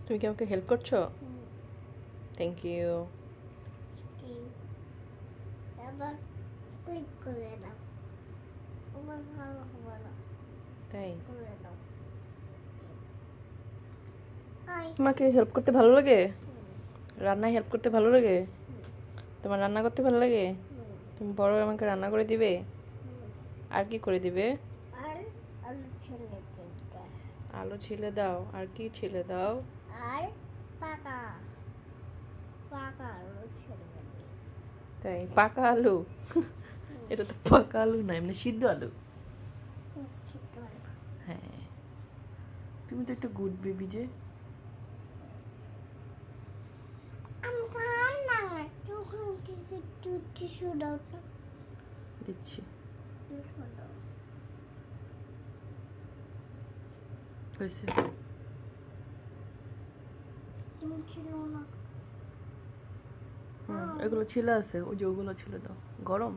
তুমি কি আমাকে হেল্প করছো? Thank you. আবার ক্লিক করে দাও, আমার ভালো হবে না, তাই করে দাও। হাই। তোমাকে হেল্প করতে ভালো লাগে? রান্নায় হেল্প করতে ভালো লাগে? তোমার রান্না করতে ভালো লাগে? তুমি বড় হয়ে আমাকে রান্না করে দিবে? আর কি করে দিবে? আর আলু ছেলে দিতে, আলু ছিলে দাও, আর কি ছিলে দাও? আর পাকা পাকা আলু ছেলে দিতে। তাই পাকা আলু? এটা তো পাকা আলু না, এমনি সিদ্ধ আলু। হ্যাঁ, তুমি তো একটা গুড বেবি যে। আমি ঠান্ডা না, তখন থেকে একটু টিস্যু দাও তো, দিচ্ছি। টিস্যু দাও। হয়েছে। তুমি ছিল না। এগুলো ছিলে আছে, ওই যে ওগুলো ছিলে দাও। গরম।